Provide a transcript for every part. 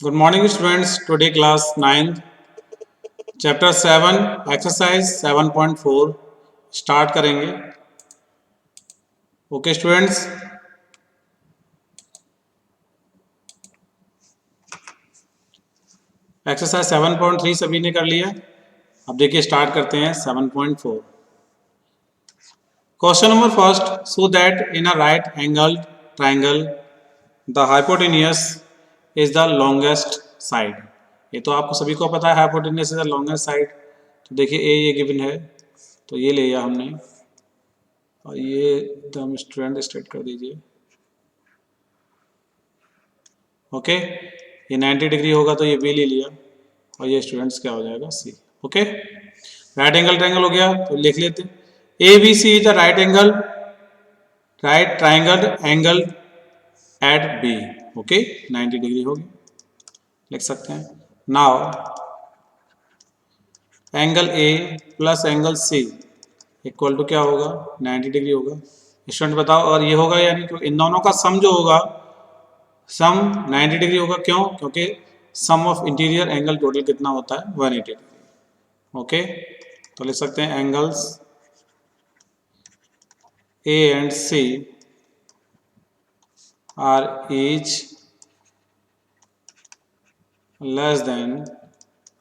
Good morning students. Today class 9th chapter 7 exercise 7.4 start करेंगे. Okay students. Exercise 7.3 सभी ने कर लिया. अब देखिए स्टार्ट करते हैं 7.4. Question number first. So that in a right angle triangle the hypotenuse is the longest side. ये तो आपको सभी को पता है, hypotenuse is the longest side. तो देखिए ए ये गिवन है, तो ये ले लिया हमने और ये एकदम स्टूडेंट स्ट्रेट कर दीजिए. ओके, ये 90 डिग्री होगा तो ये बी ले लिया और ये स्टूडेंट्स क्या हो जाएगा C. Okay, right angle triangle हो गया तो लिख लेते हैं A B C is the right angle right triangle angle at B. Okay, 90 degree होगी, लिख सकते हैं. Now angle A plus angle C equal to क्या होगा 90 डिग्री होगा. स्टूडेंट बताओ, और ये होगा यानी कि इन दोनों का सम जो होगा सम 90 डिग्री होगा. क्यों? क्योंकि सम ऑफ इंटीरियर एंगल टोटल कितना होता है 180 डिग्री. ओके, तो लिख सकते हैं angles A and C are each less than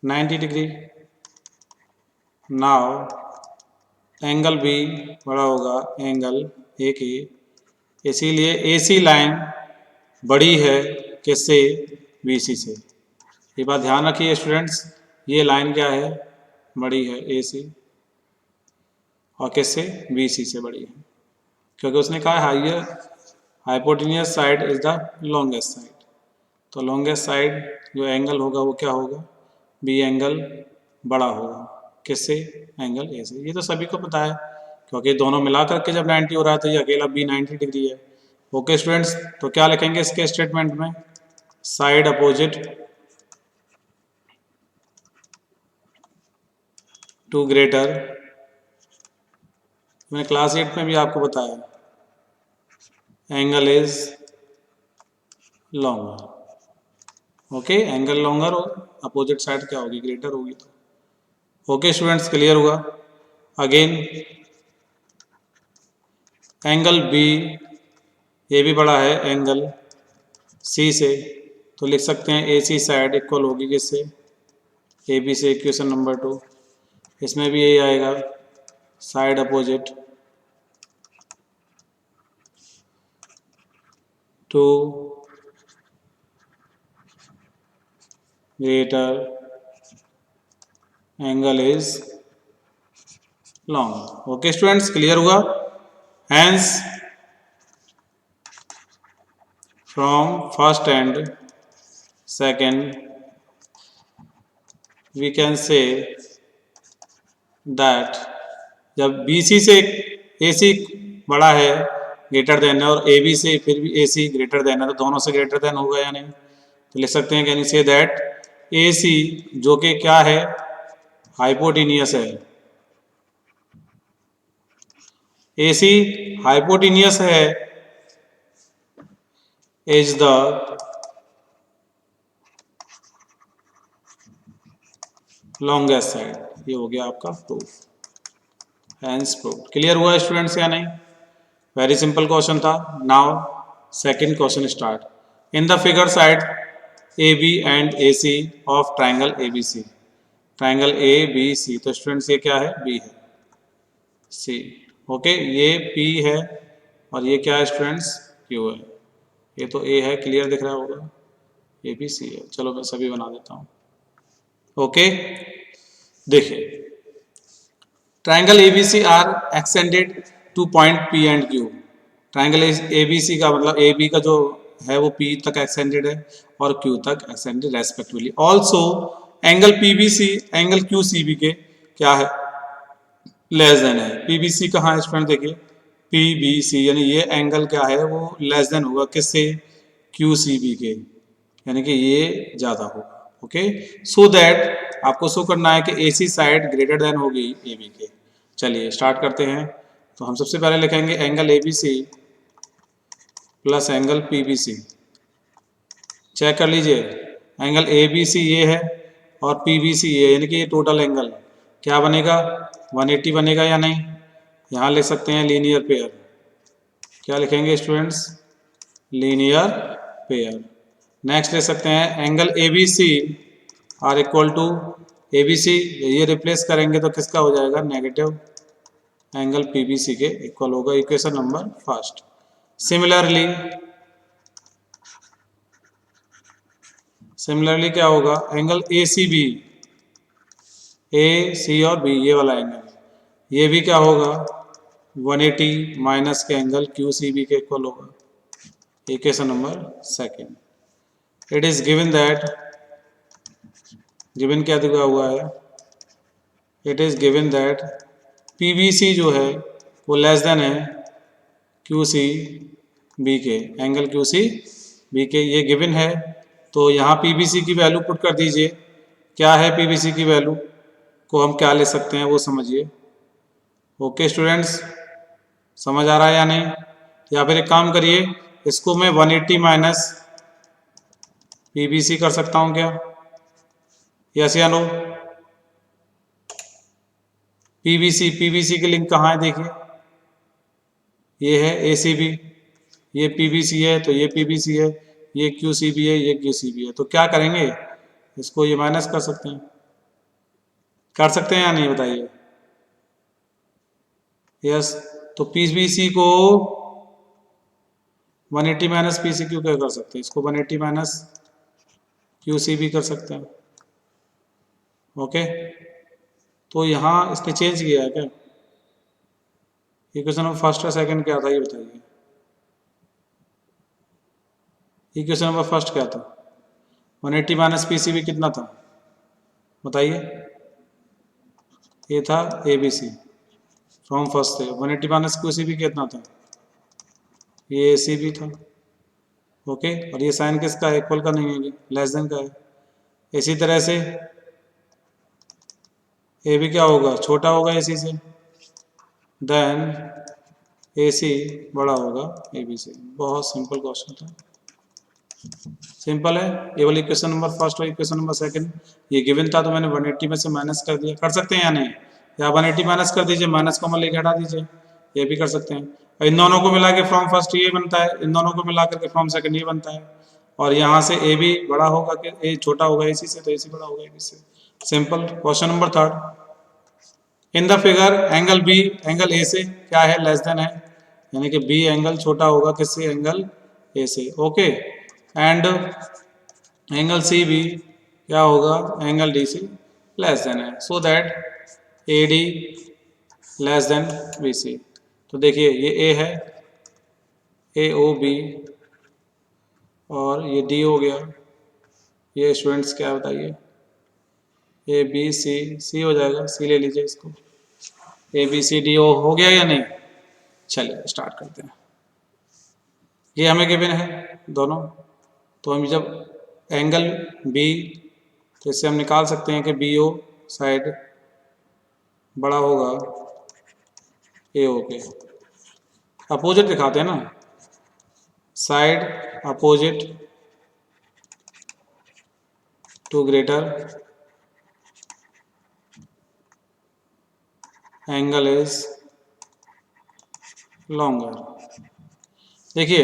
90 degree. Now angle B बड़ा होगा एंगल ए की, इसीलिए ए सी लाइन बड़ी है किससे? बी सी से. ये बात ध्यान रखिए स्टूडेंट्स, ये लाइन क्या है? बड़ी है ए सी, और किससे? बी सी से बड़ी है, क्योंकि उसने कहा higher hypotenuse side is the longest side. तो लॉन्गेस्ट साइड जो एंगल होगा वो क्या होगा? बी एंगल बड़ा होगा किससे? एंगल ए से. ये तो सभी को पता है, क्योंकि दोनों मिला करके जब 90 हो रहा है तो ये अकेला बी 90 डिग्री है. ओके स्टूडेंट्स, तो क्या लिखेंगे इसके स्टेटमेंट में? Side opposite to greater. मैंने क्लास 8 में भी आपको बताया angle is longer. Okay, angle longer हो, अपोजिट साइड क्या होगी? ग्रेटर होगी. तो ओके स्टूडेंट्स, क्लियर हुआ. अगेन एंगल बी, ये भी बड़ा है एंगल सी से, तो लिख सकते हैं ए सी साइड इक्वल होगी किससे? ए बी से. Equation number 2. इसमें भी यही आएगा side opposite to greater angle is long. Okay students, clear हुआ. Hence from first and second we can say that जब BC से AC बड़ा है ग्रेटर देन है और AB से फिर भी AC ग्रेटर देन है, तो दोनों से ग्रेटर देन होगा या नहीं? तो लिख सकते हैं can you say that AC जो कि क्या है? हाइपोटेनियस है. AC हाइपोटेनियस है इज द लॉन्गेस्ट साइड. ये हो गया आपका प्रूफ. Hence proof. क्लियर हुआ स्टूडेंट्स या नहीं? वेरी सिंपल क्वेश्चन था. Now second question start. In the figure side A B and A C of triangle A B C. Triangle A B C, तो students ये क्या है? B है. सी. Okay, ये पी है और ये क्या है स्टूडेंट्स? क्यू है. ये तो ए है, क्लियर दिख रहा होगा. ए बी सी है. चलो मैं सभी बना देता हूँ. ओके, देखिए triangle A B C are extended to point P and Q. Triangle A B C का मतलब ए बी का जो है वो पी तक एक्सटेंडेड है और क्यू तक extended respectively. Also angle P B C angle Q C B के क्या है? लेस देन है. पी बी सी कहाँ है स्टूडेंट? देखिए पी बी सी यानी ये एंगल क्या है? वो लेस देन होगा किससे? क्यू सी बी के, यानी कि ये ज़्यादा होगा. ओके, सो दैट आपको शो करना है कि ए सी साइड ग्रेटर देन होगी ए बी के. चलिए स्टार्ट करते हैं. तो हम सबसे पहले लिखेंगे angle A B C plus angle P B C. Check कर लीजिए एंगल ए बी सी ये है और पी बी सी ये, यानी कि ये टोटल एंगल क्या बनेगा, 180 बनेगा या नहीं। यहाँ लिख सकते हैं लीनियर पेयर, क्या लिखेंगे स्टूडेंट्स, लीनियर पेयर। नेक्स्ट ले सकते हैं angle A B C are equal to A B C, ये रिप्लेस करेंगे तो किसका हो जाएगा, negative angle P B C के इक्वल होगा, इक्वेशन नंबर फर्स्ट। सिमिलरली क्या होगा, एंगल ए सी बी, ए सी और बी ये वाला एंगल, ये भी क्या होगा 180 माइनस के एंगल क्यू सी बी के इक्वल होगा, equation number second. It is given that, given क्या दिया हुआ है, it is given that P B C जो है वो लेस देन है क्यू सी बी के, एंगल क्यू सी बी के, ये गिवन है। तो यहाँ पी बी सी की वैल्यू पुट कर दीजिए, क्या है पी बी सी की वैल्यू को हम क्या ले सकते हैं वो समझिए। ओके स्टूडेंट्स, समझ आ रहा है या नहीं, या फिर एक काम करिए, इसको मैं 180 माइनस पी बी सी कर सकता हूँ क्या, यस या नो। पीबीसी की लिंक कहाँ है देखिए, ये है एसीबी, ये पीबीसी है तो ये पीबीसी है, ये क्यूसीबी है, ये क्यूसीबी है। तो क्या करेंगे, इसको ये माइनस कर सकते हैं, कर सकते हैं या नहीं बताइए, यस। तो पीबीसी को 180 माइनस पीसी क्यू क्या कर सकते हैं, इसको 180 माइनस क्यूसीबी कर सकते हैं। ओके, तो यहाँ इसने चेंज किया है क्या, इक्वेशन नंबर फर्स्ट और सेकंड क्या था ये बताइए, इक्वेशन नंबर फर्स्ट क्या था, 180 माइनस पीसीबी कितना था बताइए, ये था A B C from first से, 180 माइनस क्यूसीबी कितना था, ये ए सी बी था। ओके, और ये साइन किसका है, इक्वल का नहीं है, लेस देन का है। इसी तरह से ए बी क्या होगा, छोटा होगा ए सी से, देन ए सी बड़ा होगा ए बी से। बहुत सिंपल क्वेश्चन था, सिंपल है। ये वाली इक्वेशन नंबर फर्स्ट और इक्वेशन नंबर सेकंड ये गिवन था, तो मैंने 180 में से माइनस कर दिया, कर सकते हैं या नहीं, या 180 माइनस कर दीजिए, माइनस कॉमन लेके हटा दीजिए, ये भी कर सकते हैं। और इन दोनों को मिला के फ्रॉम फर्स्ट ये बनता है, इन दोनों को मिला करके फ्रॉम सेकंड ये बनता है, और यहाँ से ए बी बड़ा होगा कि ए छोटा होगा ए सी से, तो ए सी बड़ा होगा ए बी से। Simple. Question number third, in the figure angle B angle A से क्या है, लेस देन है, यानी कि बी एंगल छोटा होगा किससे, एंगल ए से। Okay, and angle C B क्या होगा, एंगल डी से लेस देन है, so that A D less than B C. तो देखिए ये ए है, ए ओ बी, और ये डी हो गया, ये स्टूडेंट्स क्या बताइए, ए बी सी, सी हो जाएगा, सी ले लीजिए इसको, ए बी सी डी हो गया या नहीं। चलिए स्टार्ट करते हैं, ये हमें गिवन है दोनों, तो हम जब एंगल बी, तो इससे हम निकाल सकते हैं कि बी ओ साइड बड़ा होगा ए ओ के, अपोजिट दिखाते हैं ना, side opposite to greater angle is longer. देखिए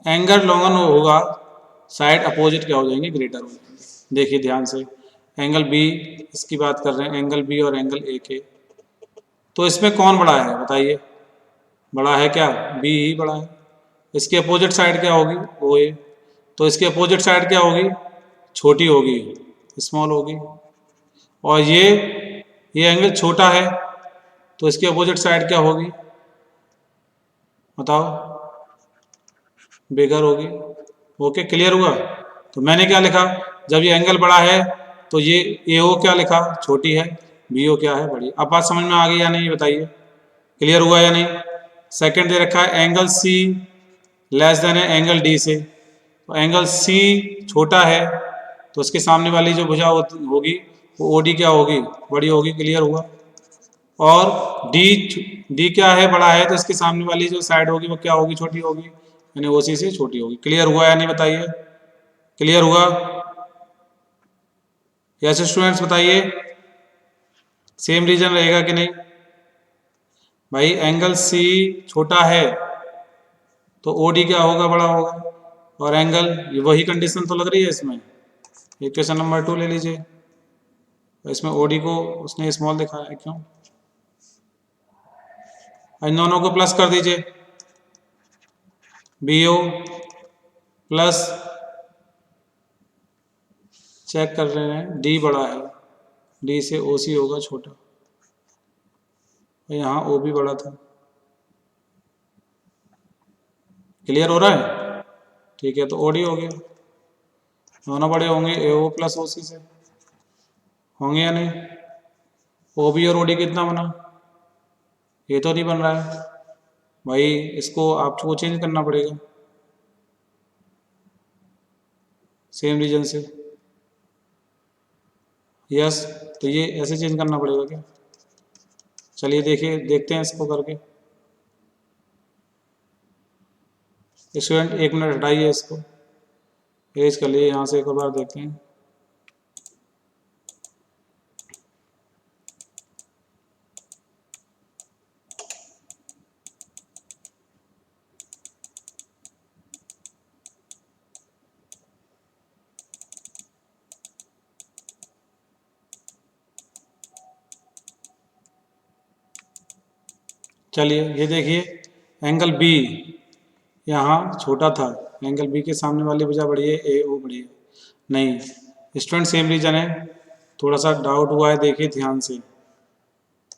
एंगल लॉन्गर होगा, साइड अपोजिट क्या हो जाएंगे, ग्रेटर हो जाएंगे। देखिए ध्यान से, एंगल बी इसकी बात कर रहे हैं, एंगल बी और एंगल ए के, तो इसमें कौन बड़ा है बताइए, बड़ा है क्या, बी ही बड़ा है। इसकी अपोजिट साइड क्या होगी, ओ ए, तो इसकी अपोजिट साइड क्या होगी, छोटी होगी, स्मॉल होगी। और ये एंगल छोटा है, तो इसकी अपोजिट साइड क्या होगी बताओ, बिगर होगी। ओके, क्लियर हुआ। तो मैंने क्या लिखा, जब ये एंगल बड़ा है तो ये ए ओ क्या लिखा, छोटी है, बी ओ क्या है, बड़ी। अब बात समझ में आ गई या नहीं बताइए, क्लियर हुआ या नहीं। सेकंड दे रखा है एंगल सी लेस देन है एंगल डी से, तो एंगल सी छोटा है, तो उसके सामने वाली जो भुजा होगी वो ओ डी क्या होगी, बड़ी होगी। क्लियर हुआ। और डी क्या है, बड़ा है, तो इसके सामने वाली जो साइड होगी वो क्या होगी, छोटी होगी, यानी ओ सी से छोटी होगी। क्लियर हुआ या नहीं बताइए, क्लियर हुआ। यस स्टूडेंट्स बताइए, सेम रीजन रहेगा कि नहीं? भाई एंगल सी छोटा है तो ओडी क्या होगा, बड़ा होगा। और एंगल, वही कंडीशन तो लग रही है इसमें। इक्वेशन नंबर 2 ले लीजिए, इसमें ओडी को उसने स्मॉल दिखाया है, क्यों? इन दोनों को प्लस कर दीजिए, बी ओ प्लस, चेक कर रहे हैं, डी बड़ा है, डी से ओ सी होगा छोटा, यहाँ ओ भी बड़ा था। क्लियर हो रहा है? ठीक है, तो ओडी हो गया, दोनों बड़े होंगे ए ओ प्लस ओ सी से, होंगे या नहीं? ओ बी और ओडी कितना बना? ये तो नहीं बन रहा है भाई, इसको आपको चेंज करना पड़ेगा सेम रीजन से। यस, तो ये ऐसे चेंज करना पड़ेगा क्या? चलिए देखिए, देखते हैं इसको करके। स्टूडेंट 1 मिनट हटाइए इसको, इरेज कर लिए यहाँ से, एक बार देखते हैं। चलिए ये देखिए, एंगल बी यहाँ छोटा था, एंगल बी के सामने वाली भुजा बड़ी है, ए ओ बड़ी है। नहीं स्टूडेंट, सेम रीजन है, थोड़ा सा डाउट हुआ है, देखिए ध्यान से,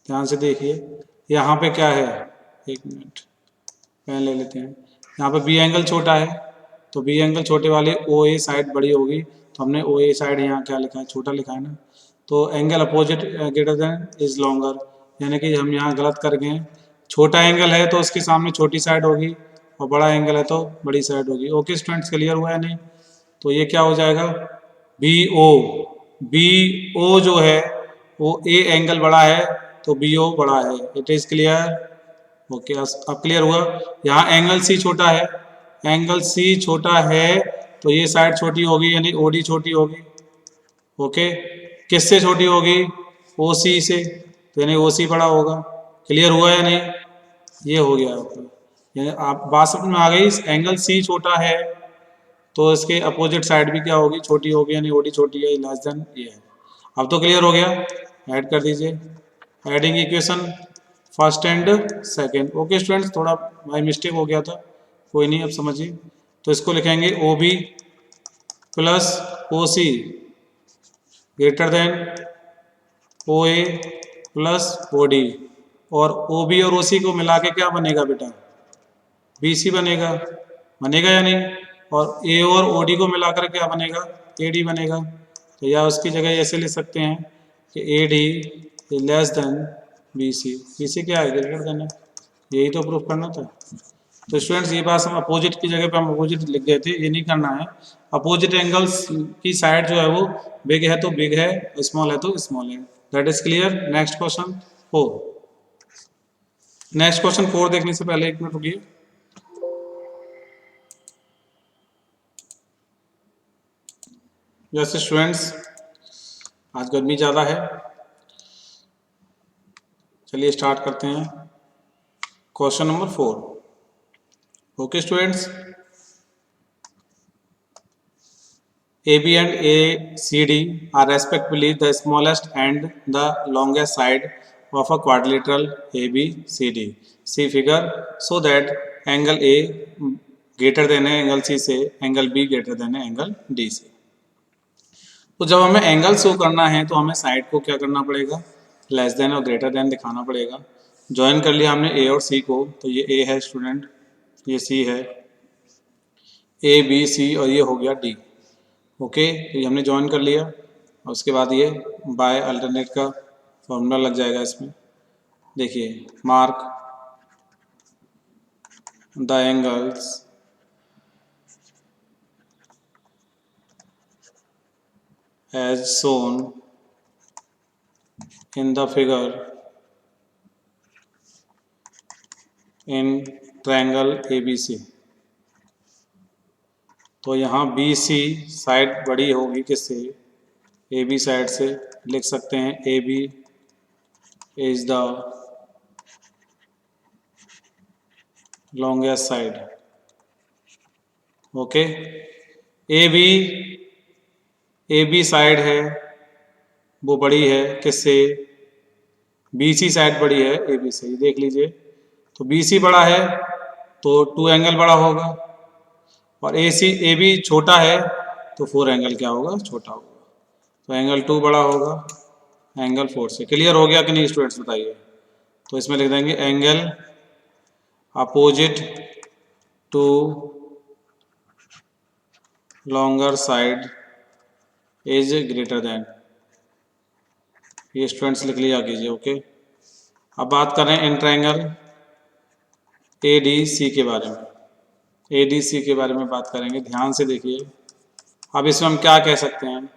ध्यान से देखिए। यहाँ पे क्या है, 1 मिनट पेन ले लेते हैं। यहाँ पे बी एंगल छोटा है, तो बी एंगल छोटे वाले ओ ए साइड बड़ी होगी, तो हमने ओ ए साइड यहाँ क्या लिखा है, छोटा लिखा है ना। तो angle opposite greater than is longer, यानी कि हम यहाँ गलत कर गए हैं। छोटा एंगल है तो उसके सामने छोटी साइड होगी, और बड़ा एंगल है तो बड़ी साइड होगी। ओके स्टूडेंट्स, क्लियर हुआ है नहीं? तो ये क्या हो जाएगा, बी ओ, बी ओ जो है वो ए एंगल बड़ा है तो बी ओ बड़ा है। It is clear? ओके, अब क्लियर हुआ। यहाँ एंगल सी छोटा है, एंगल सी छोटा है तो ये साइड छोटी होगी, यानी ओडी छोटी होगी। ओके, किससे छोटी होगी? ओ सी से, तो यानी ओ सी बड़ा होगा। क्लियर हुआ या नहीं? ये हो गया आपका, यानी आप बात समझ में आ गई। एंगल सी छोटा है तो इसके अपोजिट साइड भी क्या होगी, छोटी होगी, यानी ओडी छोटी है, लेस देन ये है। अब तो क्लियर हो गया, ऐड कर दीजिए, adding equation first and second. Okay students, थोड़ा बाई मिस्टेक हो गया था, कोई नहीं, अब समझिए। तो इसको लिखेंगे ओ बी प्लस ओ सी ग्रेटर देन ओ ए प्लस ओ डी, और ओ बी और ओ सी को मिला के क्या बनेगा बेटा, बी सी बनेगा, बनेगा या नहीं? और ए और ओ डी को मिलाकर क्या बनेगा, ए डी बनेगा। तो या उसकी जगह ऐसे ले सकते हैं कि A D is less than B C, B C क्या है, ग्रेटर देन है, यही तो प्रूफ करना था। तो स्टूडेंट्स ये बात हम अपोजिट की जगह पे हम अपोजिट लिख गए थे, ये नहीं करना है। अपोजिट एंगल्स की साइड जो है वो बिग है तो बिग है, स्मॉल है तो स्मॉल है। That is clear. Next question 4। Next question 4 देखने से पहले 1 मिनट रुकिए। जैसे स्टूडेंट्स आज गर्मी ज़्यादा है, चलिए स्टार्ट करते हैं question number 4। Okay students, AB and ACD are respectively the smallest and the longest side of a quadrilateral ABCD. See figure, so that angle A greater than है angle C से, angle B greater than है angle D से। तो जब हमें angle show करना है तो हमें साइड को क्या करना पड़ेगा, लेस देन और ग्रेटर देन दिखाना पड़ेगा। ज्वाइन कर लिया हमने ए और सी को, तो ये ए है स्टूडेंट, ये सी है, ए बी सी, और ये हो गया डी। ओके, तो ये हमने ज्वाइन कर लिया, और उसके बाद ये बाय अल्टरनेट का फॉर्मूला लग जाएगा इसमें। देखिए, mark the angles as shown in the figure in triangle ABC। तो यहाँ BC साइड बड़ी होगी किससे, ए बी साइड से लिख सकते हैं A B is the longest side. Okay, A B side है वो बड़ी है किससे, बी सी साइड बड़ी है ए बी से, देख लीजिए। तो बी सी बड़ा है तो 2 एंगल बड़ा होगा, और ए बी छोटा है तो 4 एंगल क्या होगा, छोटा होगा। तो एंगल 2 बड़ा होगा एंगल 4 से। क्लियर हो गया कि नहीं स्टूडेंट्स, बताइए। तो इसमें लिख देंगे angle opposite to longer side is greater than, ये स्टूडेंट्स लिख लिया कीजिए। ओके, अब बात करें इंट्रायंगल ए डी सी के बारे में। ए डी सी के बारे में बात करेंगे, ध्यान से देखिए। अब इसमें हम क्या कह सकते हैं,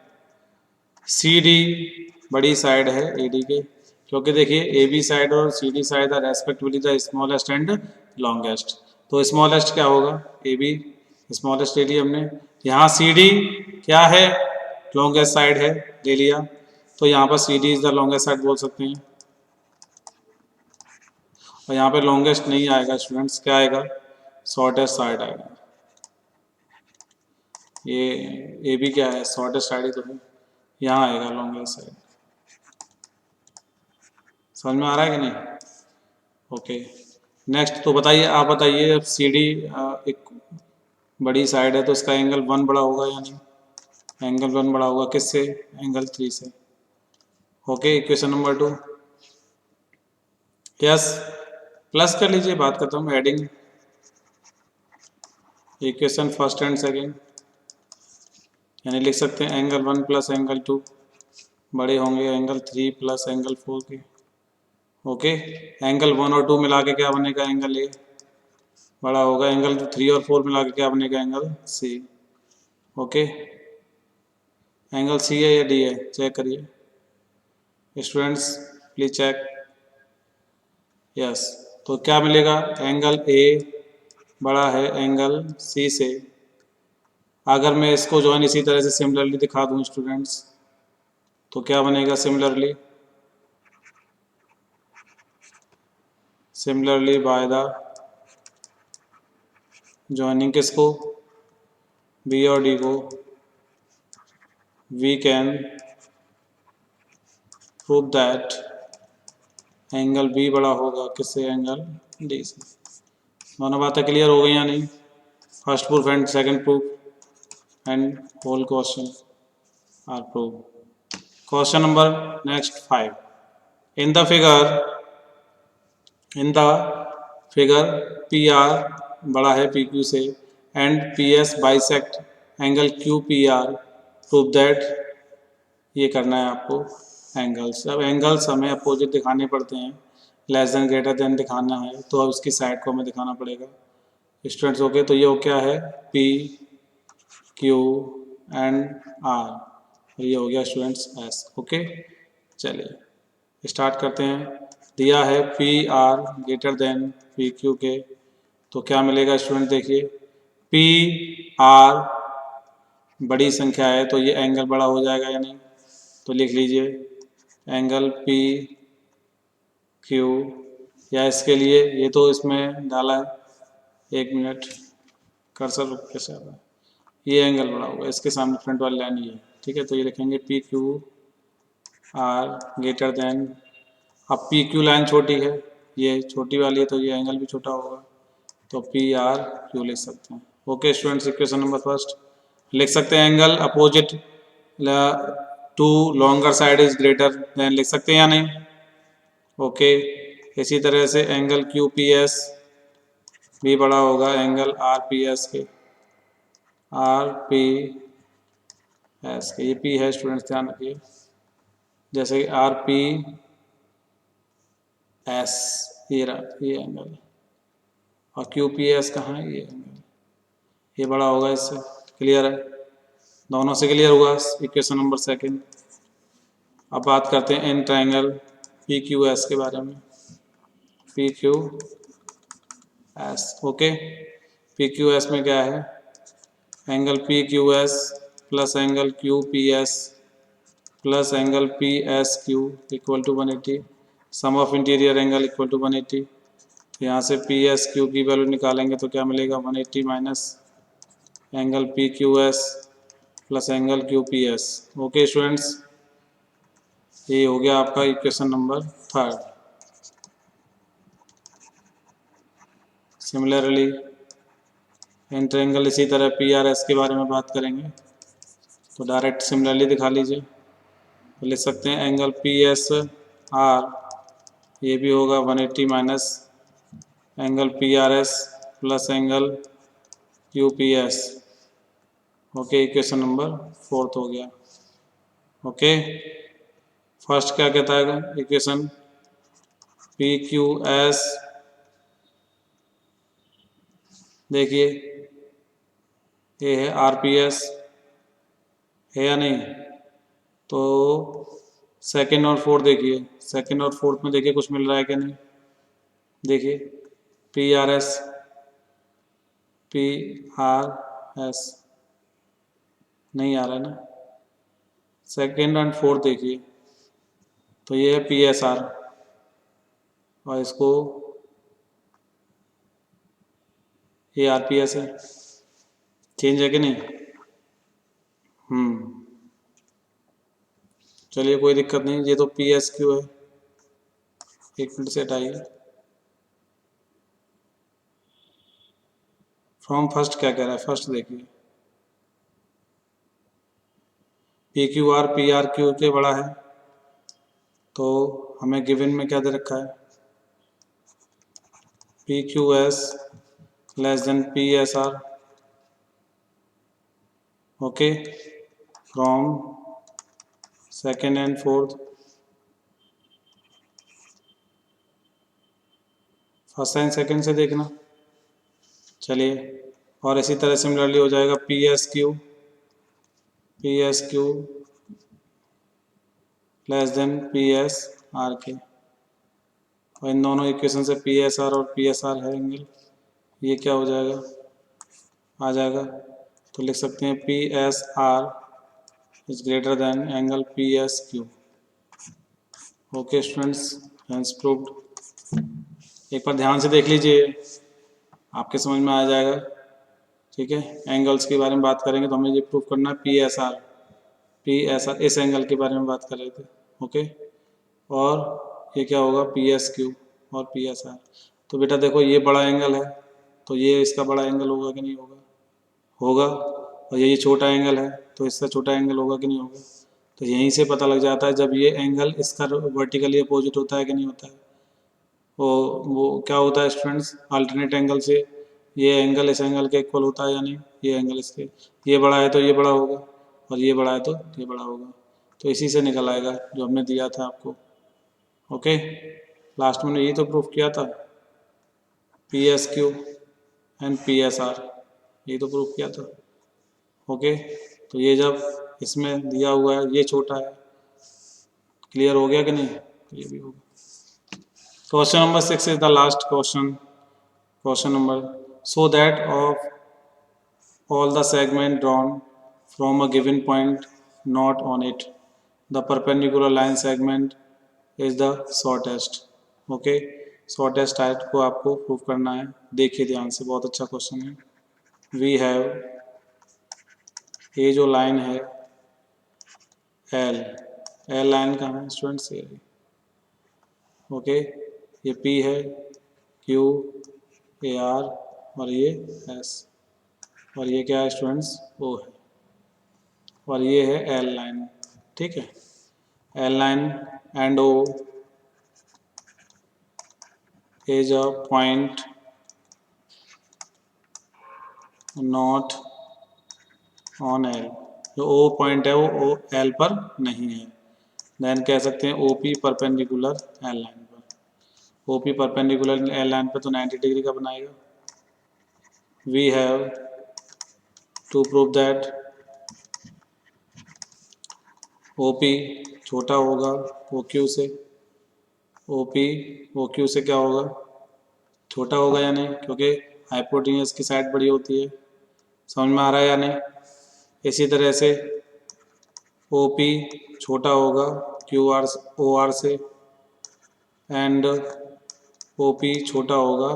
सी डी बड़ी साइड है ए डी के, क्योंकि देखिए ए बी साइड और C D side are respectively the smallest and longest. तो स्मॉलेस्ट क्या होगा, ए बी स्मॉलेस्ट ले लिया हमने, यहाँ सी डी क्या है, लॉन्गेस्ट साइड है, ले लिया। तो यहाँ पर C D is the longest side बोल सकते हैं। और यहाँ पे लॉन्गेस्ट नहीं आएगा स्टूडेंट्स, क्या आएगा, शॉर्टेस्ट साइड आएगा। ये ए बी क्या है, शॉर्टेस्ट साइड ही तो है, यहाँ आएगा लॉन्गेस्ट साइड। समझ में आ रहा है कि नहीं? ओके, नेक्स्ट तो बताइए, आप बताइए, अब सी डी एक बड़ी साइड है तो इसका एंगल 1 बड़ा होगा या नहीं, एंगल 1 बड़ा होगा किससे, एंगल 3 से। Okay, equation number 2, yes, plus कर लीजिए, बात खत्म, adding equation first and second, यानी लिख सकते हैं एंगल 1 प्लस एंगल 2 बड़े होंगे एंगल 3 प्लस एंगल 4 के। ओके, एंगल 1 और 2 मिला के क्या बनेगा, एंगल ए बड़ा होगा, एंगल 3 और 4 मिला के क्या बनेगा, angle C. Okay, angle C है या डी है, चेक करिए स्टूडेंट्स, प्लीज चेक। यस, तो क्या मिलेगा, एंगल ए बड़ा है एंगल सी से। अगर मैं इसको जो है इसी तरह से सिमिलरली दिखा दूं स्टूडेंट्स, तो क्या बनेगा, सिमिलरली बाय द जॉइनिंग किसको, बी और डी को, we can prove that angle B बड़ा होगा किससे, एंगल डी से। दोनों बातें क्लियर हो गई या नहीं, first proof and second proof and whole question are prove. Question number next 5, in the figure P R बड़ा है पी क्यू से and P S bisect angle Q P R, prove that, ये करना है आपको एंगल्स। अब angles हमें opposite दिखाने पड़ते हैं, लेस देन ग्रेटर देन दिखाना है, तो अब उसकी साइड को हमें दिखाना पड़ेगा स्टूडेंट्स। ओके, तो ये क्या है, पी क्यू एंड आर, ये हो गया स्टूडेंट्स एस। ओके, चलिए स्टार्ट करते हैं। दिया है P R greater than P Q के, तो क्या मिलेगा स्टूडेंट, देखिए पी आर बड़ी संख्या है तो ये एंगल बड़ा हो जाएगा या नहीं, तो लिख लीजिए एंगल पी क्यू, या इसके लिए ये तो इसमें डाला है, 1 मिनट कर्सर कैसे आ रहा है, ये एंगल बड़ा होगा, इसके सामने फ्रंट वाली लाइन ये है, ठीक है। तो ये लिखेंगे P Q R greater than, अब पी क्यू लाइन छोटी है, ये छोटी वाली है तो ये एंगल भी छोटा होगा, तो पी आर क्यू लिख सकते हैं। Okay students, equation number first लिख सकते हैं, angle opposite to longer side is greater than, लिख सकते हैं या नहीं। ओके, इसी तरह से एंगल क्यू पी एस भी बड़ा होगा एंगल आर पी एस के, आर पी एस के, ये पी है स्टूडेंट्स ध्यान रखिए, जैसे आर पी एस ये एंगल, और क्यू पी एस कहाँ है, ये एंगल, ये बड़ा होगा इससे। क्लियर है, दोनों से क्लियर हुआ इक्वेशन नंबर सेकंड। अब बात करते हैं इन ट्रायंगल पी क्यू एस के बारे में, P Q S. Okay, P Q S में क्या है, angle P Q S plus angle Q P S plus angle P S Q equal to 180, sum of interior angle equal to 180। तो यहाँ से P S Q की value निकालेंगे तो क्या मिलेगा, 180 minus angle P Q S plus angle Q P S. Okay students, ये हो गया आपका equation number 3। Similarly in triangle इसी तरह पी आर एस के बारे में बात करेंगे, तो डायरेक्ट सिमिलरली दिखा लीजिए। तो लिख सकते हैं एंगल पी एस आर, ये भी होगा 180 minus angle P R S plus angle Q P S. Okay, equation number 4 हो गया। ओके, फर्स्ट क्या कहता है इक्वेशन, पी क्यू एस, देखिए ये है आर पी एस, है या नहीं। तो सेकंड और फोर्थ देखिए, सेकंड और फोर्थ में देखिए कुछ मिल रहा है कि नहीं। देखिए P R S, P R S नहीं आ रहा है ना। सेकंड एंड फोर्थ देखिए, तो ये है पी एस आर, और इसको ये आर पी एस है। चेंज है कि नहीं। चलिए कोई दिक्कत नहीं, ये तो पी एस क्यू है। एक मिनट से हटाइए। फ्रॉम फर्स्ट क्या कह रहा है, फर्स्ट देखिए, P Q R P R Q के बड़ा है, तो हमें गिवन में क्या दे रखा है, P Q S less than P S R. Okay, from second and fourth, first and second से देखना। चलिए, और इसी तरह सिमिलरली हो जाएगा P S Q less than P S R के, और इन दोनों इक्वेशन से पी एस आर और पी एस आर है एंगल, ये क्या हो जाएगा, आ जाएगा। तो लिख सकते हैं P S R is greater then angle P S Q. Okay students, hence proved. एक बार ध्यान से देख लीजिए, आपके समझ में आ जाएगा। ठीक है, एंगल्स के बारे में बात करेंगे तो हमें ये प्रूव करना है पी एस आर, इस एंगल के बारे में बात कर रहे थे। ओके, और ये क्या होगा, पी एस क्यू और पी एस आर। तो बेटा देखो ये बड़ा एंगल है, तो ये इसका बड़ा एंगल होगा कि नहीं होगा, होगा। और ये छोटा एंगल है, तो इसका छोटा एंगल होगा कि नहीं होगा। तो यहीं से पता लग जाता है जब ये एंगल इसका वर्टिकली अपोजिट होता है कि नहीं होता है। वो क्या होता है स्टूडेंट्स, अल्टरनेट एंगल से ये एंगल इस एंगल के इक्वल होता है या नहीं, ये एंगल इसके, ये बड़ा है तो ये बड़ा होगा, और ये बड़ा है तो ये बड़ा होगा। तो इसी से निकल आएगा जो हमने दिया था आपको। ओके, लास्ट में यही तो प्रूफ किया था, P S Q and P S R, यही तो प्रूफ किया था। ओके, तो ये जब इसमें दिया हुआ है ये छोटा है, क्लियर हो गया कि नहीं, ये भी होगा। Question number 6 is the last question. Question number, so that of all the segment drawn from a given point not on it, the perpendicular line segment is the shortest. Okay, shortest height को आपको prove करना है। देखिए ध्यान से, बहुत अच्छा question है। वी हैव, ये जो लाइन है एल, एल लाइन कहाँ है स्टूडेंट्स, ये। ओके, ये पी है, क्यू, ए आर, और ये एस, और ये क्या है स्टूडेंट्स, ओ है, और ये है एल लाइन। ठीक है, L line and O is a point not on L. जो ओ पॉइंट है वो एल पर नहीं है। देन कह सकते हैं O P perpendicular L line पर। O P perpendicular L line पर तो 90 डिग्री का बनाएगा। We have to prove that O P छोटा होगा ओ क्यू से, ओ पी ओ क्यू से क्या होगा, छोटा होगा या नहीं, क्योंकि हाइपोटेन्यूस की साइड बड़ी होती है। समझ में आ रहा है या नहीं। इसी तरह से OP छोटा होगा QR OR से, एंड OP छोटा होगा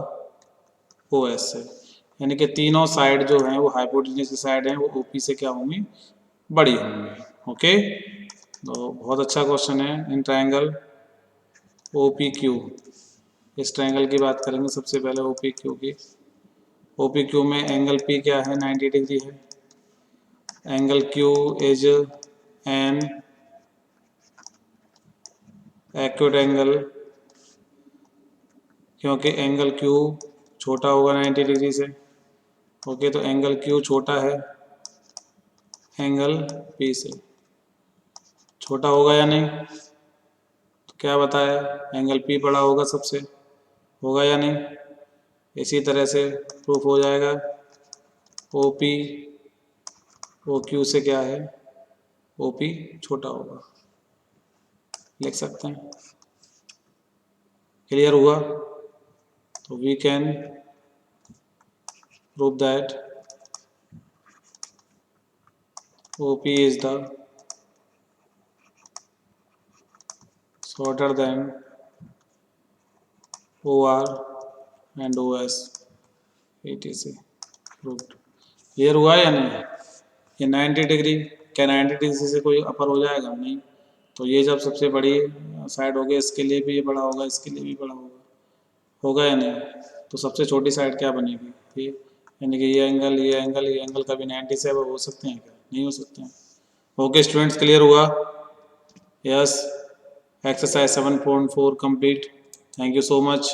OS से। यानी कि तीनों साइड जो हैं वो हाइपोटेन्यूज की साइड हैं, वो OP से क्या होंगी, बड़ी होंगी। ओके, तो बहुत अच्छा क्वेश्चन है। इन ट्रायंगल OPQ, इस ट्रायंगल की बात करेंगे सबसे पहले OPQ की। OPQ में एंगल P क्या है, 90 डिग्री है। Angle Q is an acute angle, क्योंकि एंगल Q छोटा होगा 90 डिग्री से। ओके, तो एंगल Q छोटा है एंगल P से, छोटा होगा या नहीं, तो क्या बताया, एंगल P बड़ा होगा सबसे, होगा या नहीं। इसी तरह से प्रूफ हो जाएगा OP OQ से क्या है, OP छोटा होगा, लिख सकते हैं। क्लियर हुआ, तो we can prove that OP is the shorter than OR and OS, etc. proved। Clear हुआ या नहीं। ये 90 डिग्री, क्या 90 डिग्री से कोई अपर हो जाएगा, नहीं। तो ये जब सबसे बड़ी साइड होगी, इसके लिए भी ये बड़ा होगा, इसके लिए भी बड़ा होगा, होगा या नहीं। तो सबसे छोटी साइड क्या बनेगी, ये, यानी कि ये एंगल, ये एंगल, ये एंगल कभी 90 से अब हो सकते हैं क्या, नहीं हो सकते हैं। ओके स्टूडेंट्स, क्लियर हुआ। Yes, exercise 7.4 complete। Thank you so much।